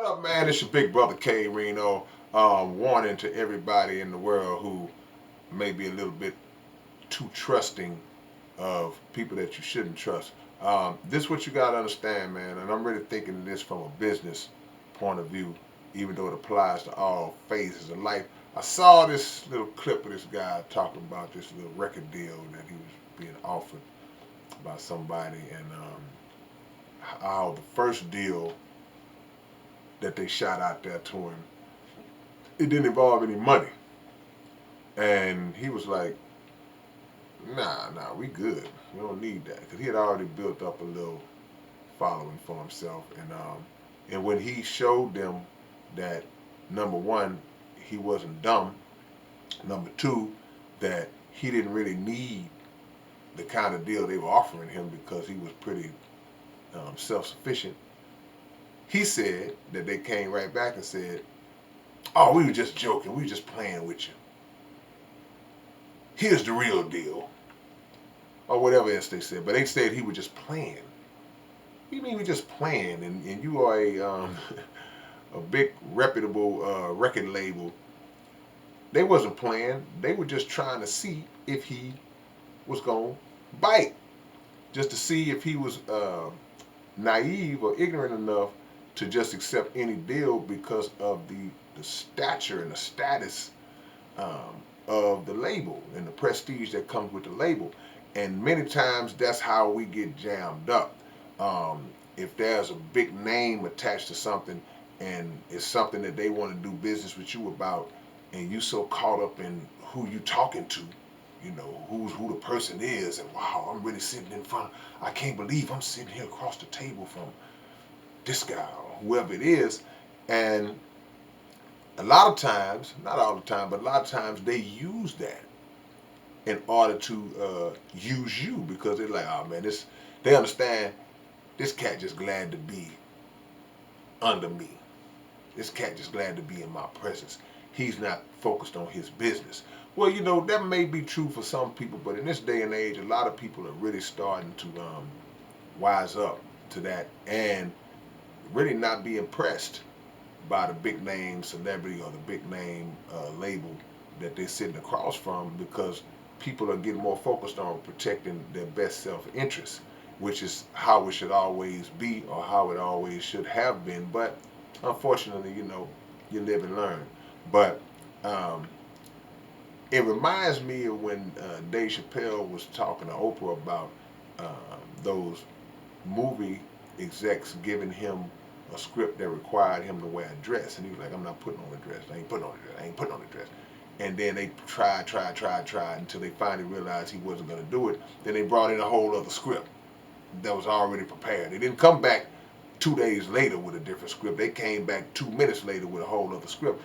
up, man? It's your big brother K-Rino. Warning to everybody in the world who may be a little bit too trusting of people that you shouldn't trust. This is what you got to understand, man. And I'm really thinking of this from a business point of view, even though it applies to all phases of life. I saw this little clip of this guy talking about this little record deal that he was being offered by somebody, and how the first deal that they shot out there to him, it didn't involve any money. And he was like, nah, we good. We don't need that. Because he had already built up a little following for himself. And when he showed them that, number one, he wasn't dumb, number two, that he didn't really need the kind of deal they were offering him because he was pretty self-sufficient, he said that they came right back and said, oh, we were just joking. We were just playing with you. Here's the real deal. Or whatever else they said. But they said he was just playing. What do you mean we just playing? And you are a big reputable record label. They wasn't playing. They were just trying to see if he was going to bite. Just to see if he was naive or ignorant enough to just accept any deal because of the stature and the status of the label and the prestige that comes with the label. And many times that's how we get jammed up. If there's a big name attached to something and it's something that they want to do business with you about, and you so caught up in who you talking to, you know, who the person is, and wow, I'm really sitting in front. I can't believe I'm sitting here across the table from this guy or whoever it is. And a lot of times, not all the time, but a lot of times they use that in order to use you, because they're like, oh man, they understand this cat just glad to be under me. This cat just glad to be in my presence. He's not focused on his business. Well, you know, that may be true for some people, but in this day and age, a lot of people are really starting to wise up to that and really not be impressed by the big name celebrity or the big name label that they're sitting across from, because people are getting more focused on protecting their best self-interest, which is how it should always be, or how it always should have been. But unfortunately, you know, you live and learn. But it reminds me of when Dave Chappelle was talking to Oprah about those movie execs giving him a script that required him to wear a dress, and he was like, I'm not putting on a dress. I ain't putting on a dress. I ain't putting on a dress. And then they tried until they finally realized he wasn't going to do it. Then they brought in a whole other script that was already prepared. They didn't come back 2 days later with a different script. They came back 2 minutes later with a whole other script.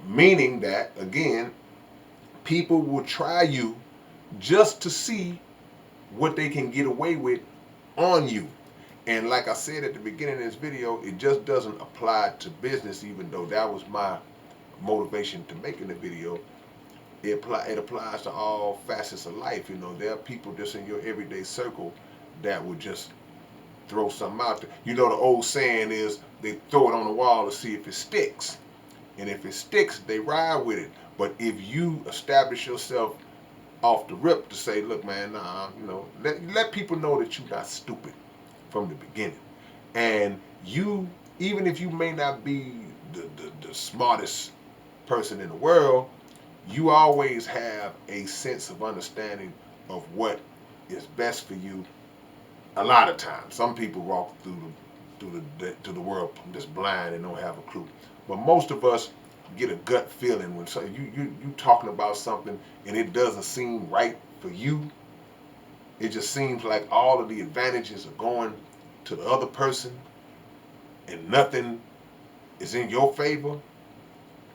Meaning that, again, people will try you just to see what they can get away with on you. And like I said at the beginning of this video, it just doesn't apply to business, even though that was my motivation to making the video. It applies to all facets of life. You know, there are people just in your everyday circle that would just throw something out there. You know, the old saying is they throw it on the wall to see if it sticks. And if it sticks, they ride with it. But if you establish yourself off the rip to say, look, man, nah, you know, let people know that you're not stupid from the beginning. And you, even if you may not be the smartest person in the world, you always have a sense of understanding of what is best for you. A lot of times, some people walk through the world just blind and don't have a clue. But most of us get a gut feeling when you talking about something and it doesn't seem right for you. It just seems like all of the advantages are going to the other person and nothing is in your favor.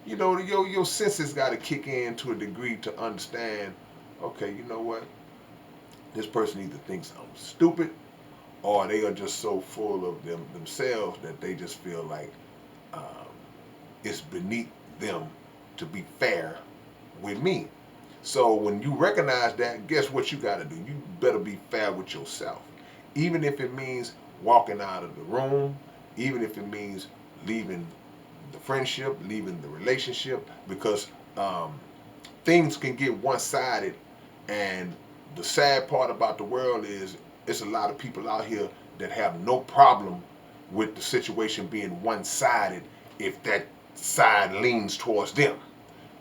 You know, your senses got to kick in to a degree to understand, okay, you know what? This person either thinks I'm stupid, or they are just so full of themselves that they just feel like um, it's beneath them to be fair with me. So when you recognize that, guess what you got to do? You better be fair with yourself. Even if it means walking out of the room, even if it means leaving the friendship, leaving the relationship, because things can get one-sided. And the sad part about the world is it's a lot of people out here that have no problem with the situation being one-sided if that side leans towards them.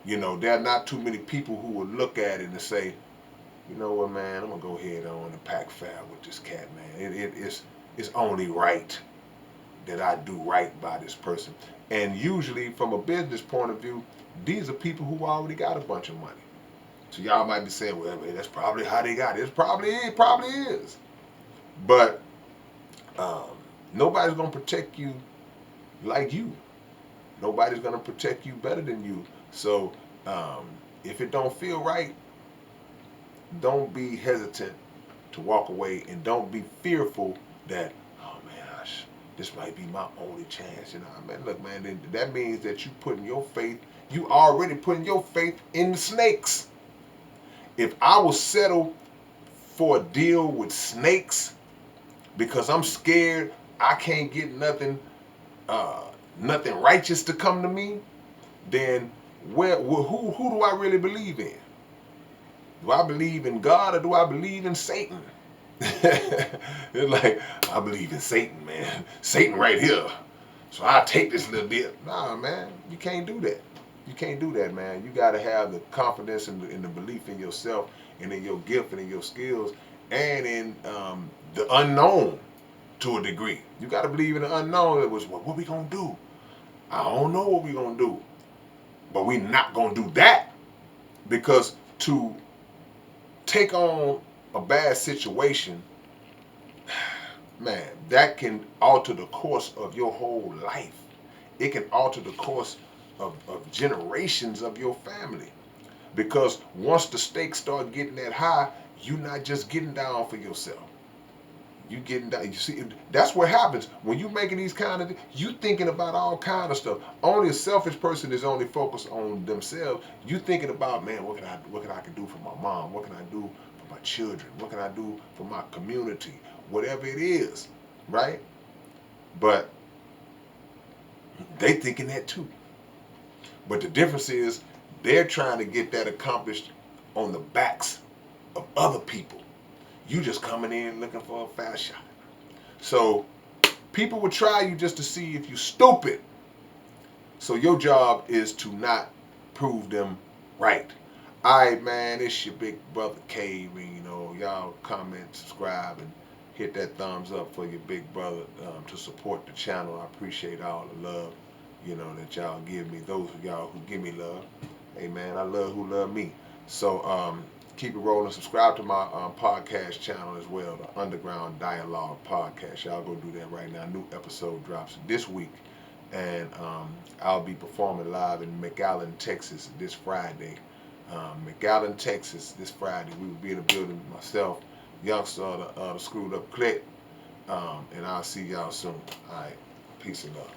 You know, there are not too many people who will look at it and say, you know what, man, I'm gonna go ahead on and pack fair with this cat, man. It's only right that I do right by this person. And usually, from a business point of view, these are people who already got a bunch of money. So y'all might be saying, well, that's probably how they got it. It probably is. But um, nobody's gonna protect you like you. Nobody's gonna protect you better than you. So if it don't feel right, don't be hesitant to walk away, and don't be fearful that, oh man, this might be my only chance. You know, man, look, man, that means that you already putting your faith in the snakes. If I will settle for a deal with snakes because I'm scared I can't get nothing righteous to come to me, then who do I really believe in? Do I believe in God or do I believe in Satan? It's like, I believe in Satan, man. Satan right here. So I'll take this little bit. Nah, man, you can't do that. You can't do that, man. You got to have the confidence and the belief in yourself and in your gift and in your skills and in the unknown to a degree. You got to believe in the unknown. It was, well, what we going to do? I don't know what we going to do. But we not going to do that, because to take on a bad situation, man, that can alter the course of your whole life. It can alter the course of generations of your family. Because once the stakes start getting that high, you're not just getting down for yourself. You getting down. You see, that's what happens when you making these kind of. You thinking about all kind of stuff. Only a selfish person is only focused on themselves. You thinking about, man, what can I do for my mom? What can I do for my children? What can I do for my community? Whatever it is, right? But they thinking that too. But the difference is they're trying to get that accomplished on the backs of other people. You just coming in looking for a fast shot. So people will try you just to see if you're stupid. So your job is to not prove them right. Alright, man, it's your big brother K-Rino. Y'all comment, subscribe, and hit that thumbs up for your big brother to support the channel. I appreciate all the love, that y'all give me. Those of y'all who give me love. Hey, man, I love who love me. So keep it rolling. Subscribe to my podcast channel as well, the Underground Dialogue Podcast. Y'all go do that right now. New episode drops this week. And I'll be performing live in McAllen, Texas this Friday. McAllen, Texas this Friday. We will be in the building, myself, youngster of the Screwed Up Clique. And I'll see y'all soon. All right. Peace and love.